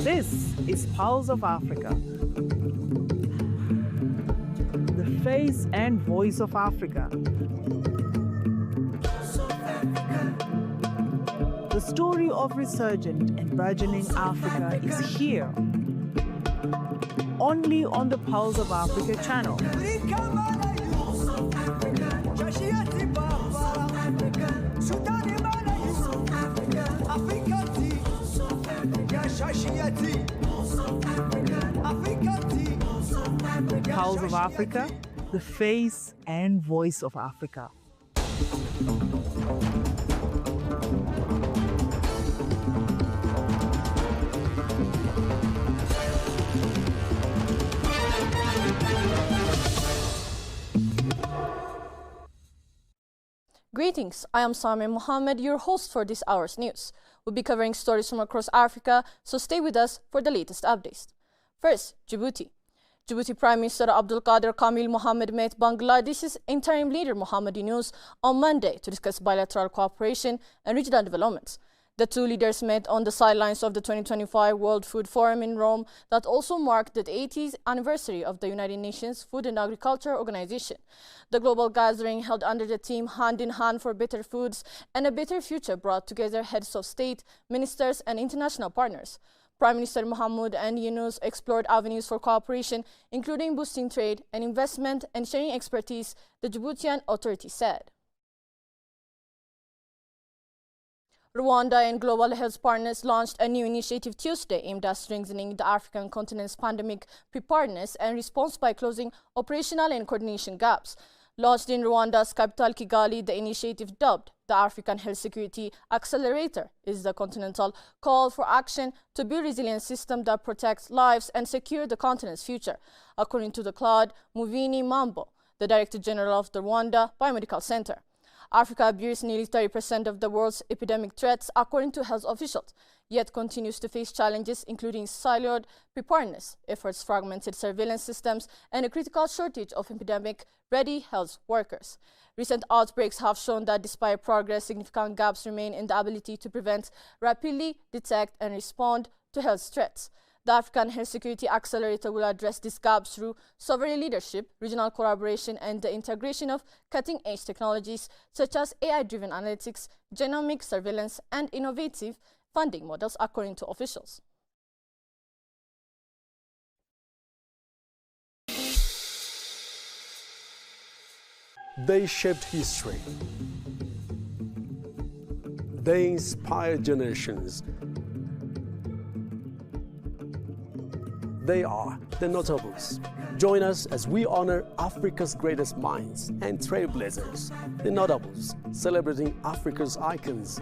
This is Pulse of Africa, the face and voice of Africa. The story of resurgent and burgeoning Africa is here, only on the Pulse of Africa channel. Pulse of Africa, the face and voice of Africa. Greetings, I am Sami Mohammed, your host for this hour's news. We'll be covering stories from across Africa, so stay with us for the latest updates. First, Djibouti. Djibouti Prime Minister Abdul Qadir Kamil Mohammed met Bangladesh's interim leader Mohamed Yunus on Monday to discuss bilateral cooperation and regional developments. The two leaders met on the sidelines of the 2025 World Food Forum in Rome that also marked the 80th anniversary of the United Nations Food and Agriculture Organization. The global gathering, held under the theme Hand in Hand for Better Foods and a Better Future, brought together heads of state, ministers and international partners. Prime Minister Mohammed and Yunus explored avenues for cooperation, including boosting trade and investment and sharing expertise, the Djiboutian authority said. Rwanda and Global Health Partners launched a new initiative Tuesday aimed at strengthening the African continent's pandemic preparedness and response by closing operational and coordination gaps. Launched in Rwanda's capital Kigali, the initiative, dubbed the African Health Security Accelerator, is the continental call for action to build a resilient system that protects lives and secure the continent's future, according to the Claude Muvini Mambo, the Director General of the Rwanda Biomedical Center. Africa bears nearly 30% of the world's epidemic threats, according to health officials, yet continues to face challenges including siloed preparedness, efforts, fragmented surveillance systems, and a critical shortage of epidemic-ready health workers. Recent outbreaks have shown that despite progress, significant gaps remain in the ability to prevent, rapidly detect, and respond to health threats. The African Health Security Accelerator will address these gaps through sovereign leadership, regional collaboration, and the integration of cutting-edge technologies such as AI-driven analytics, genomic surveillance, and innovative funding models, according to officials. They shaped history. They inspired generations. They are the notables. Join us as we honor Africa's greatest minds and trailblazers, the notables, celebrating Africa's icons.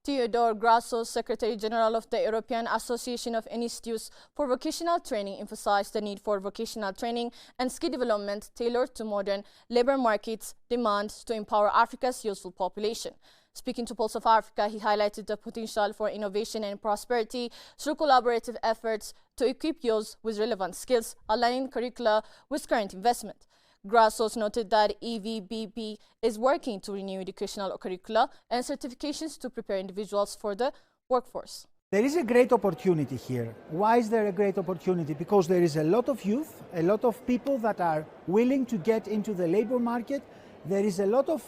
Theodore Grassos, Secretary General of the European Association of Institutes for Vocational Training, emphasized the need for vocational training and skill development tailored to modern labor markets' demands to empower Africa's youthful population. Speaking to Pulse of Africa, he highlighted the potential for innovation and prosperity through collaborative efforts to equip youth with relevant skills, aligning curricula with current investment. Grassos noted that EVBP is working to renew educational curricula and certifications to prepare individuals for the workforce. There is a great opportunity here. Why is there a great opportunity? Because there is a lot of youth, a lot of people that are willing to get into the labor market. There is a lot of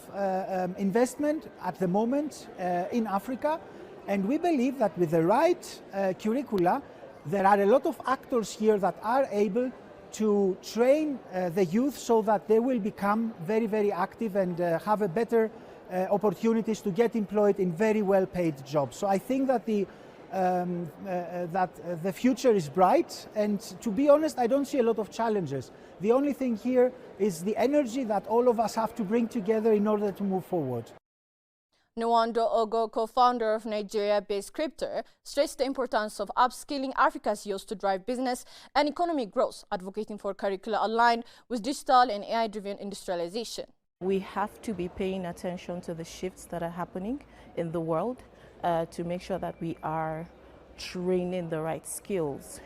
investment at the moment in Africa, and we believe that with the right curricula, there are a lot of actors here that are able to train the youth so that they will become very, very active and have a better opportunities to get employed in very well-paid jobs. So I think that the future is bright, and to be honest, I don't see a lot of challenges. The only thing here is the energy that all of us have to bring together in order to move forward. Nwando Ogo, co-founder of Nigeria-based Cryptor, stressed the importance of upskilling Africa's youth to drive business and economic growth, advocating for curricula aligned with digital and AI-driven industrialization. We have to be paying attention to the shifts that are happening in the world to make sure that we are training the right skills.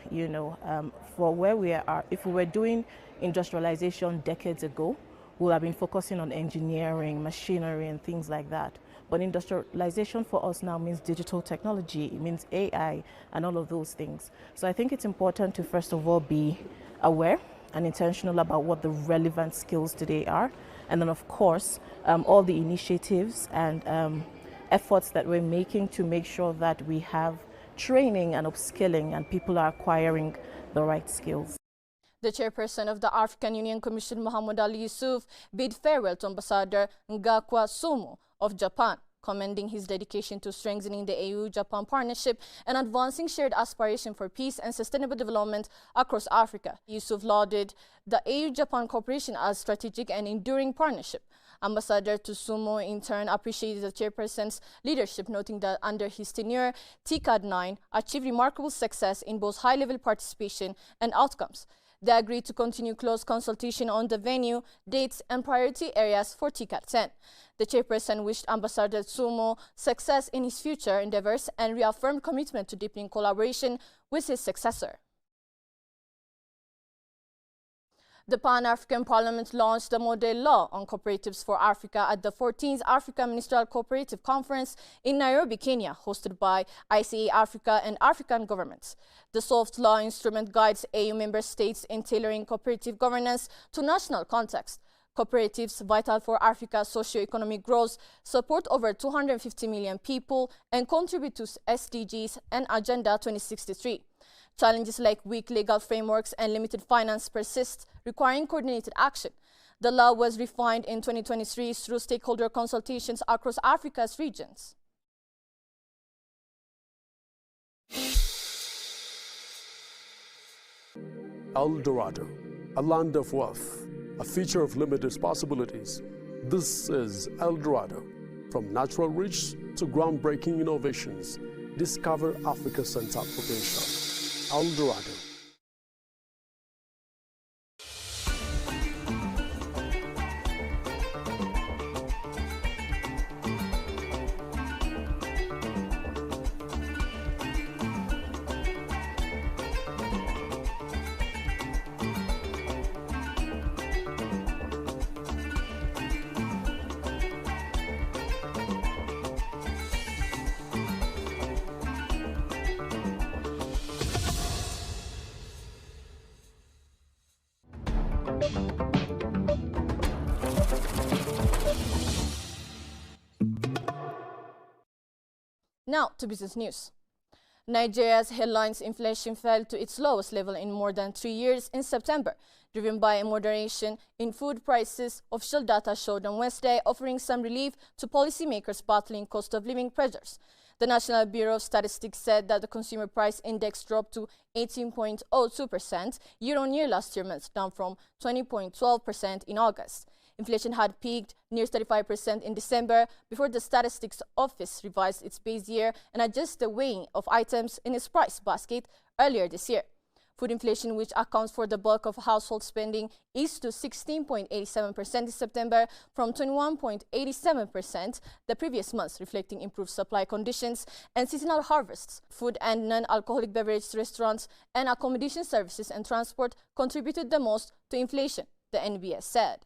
For where we are, if we were doing industrialization decades ago, we'll have been focusing on engineering, machinery, and things like that. But industrialization for us now means digital technology, it means AI, and all of those things. So I think it's important to, first of all, be aware and intentional about what the relevant skills today are. And then, of course, all the initiatives and efforts that we're making to make sure that we have training and upskilling and people are acquiring the right skills. The chairperson of the African Union Commission, Mohamed Ali Yusuf, bid farewell to Ambassador Ngakwa Sumo of Japan, commending his dedication to strengthening the AU-Japan partnership and advancing shared aspiration for peace and sustainable development across Africa. Yusuf lauded the AU-Japan cooperation as strategic and enduring partnership. Ambassador Tsumo in turn appreciated the chairperson's leadership, noting that under his tenure, TICAD 9 achieved remarkable success in both high-level participation and outcomes. They agreed to continue close consultation on the venue, dates, and priority areas for TICAD 10. The chairperson wished Ambassador Tsumo success in his future endeavors and reaffirmed commitment to deepening collaboration with his successor. The Pan-African Parliament launched the model law on cooperatives for Africa at the 14th Africa Ministerial Cooperative Conference in Nairobi, Kenya, hosted by ICA Africa and African governments. The soft law instrument guides AU member states in tailoring cooperative governance to national context. Cooperatives, vital for Africa's socio-economic growth, support over 250 million people and contribute to SDGs and Agenda 2063. Challenges like weak legal frameworks and limited finance persist, requiring coordinated action. The law was refined in 2023 through stakeholder consultations across Africa's regions. El Dorado, a land of wealth, a future of limited possibilities. This is El Dorado. From natural rich to groundbreaking innovations, discover Africa's untapped potential. El Dorado. Now to business news. Nigeria's headlines inflation fell to its lowest level in more than 3 years in September, driven by a moderation in food prices. Official data showed on Wednesday, offering some relief to policymakers battling cost of living pressures. The National Bureau of Statistics said that the consumer price index dropped to 18.02% year-on-year last year month, down from 20.12% in August. Inflation had peaked near 35% in December before the Statistics Office revised its base year and adjusted the weighing of items in its price basket earlier this year. Food inflation, which accounts for the bulk of household spending, eased to 16.87% in September from 21.87% the previous month, reflecting improved supply conditions and seasonal harvests. Food and non-alcoholic beverage restaurants and accommodation services and transport contributed the most to inflation, the NBS said.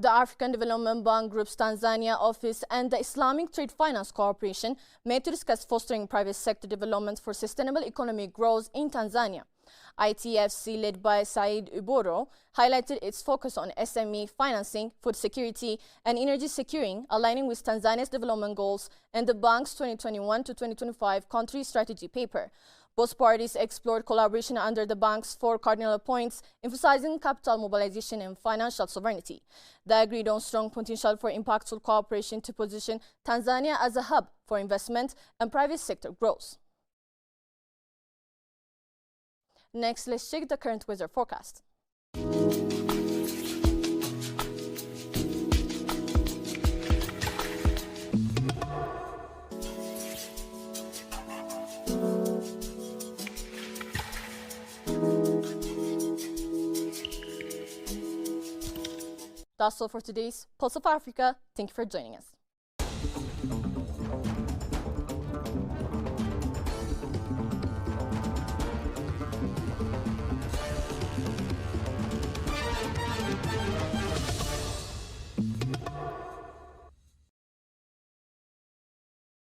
The African Development Bank Group's Tanzania office and the Islamic Trade Finance Corporation met to discuss fostering private sector development for sustainable economic growth in Tanzania. ITFC, led by Said Uboro, highlighted its focus on SME financing, food security, and energy securing, aligning with Tanzania's development goals and the bank's 2021 to 2025 country strategy paper. Both parties explored collaboration under the bank's 4 cardinal points, emphasizing capital mobilization and financial sovereignty. They agreed on strong potential for impactful cooperation to position Tanzania as a hub for investment and private sector growth. Next, let's check the current weather forecast. That's all for today's Pulse of Africa. Thank you for joining us.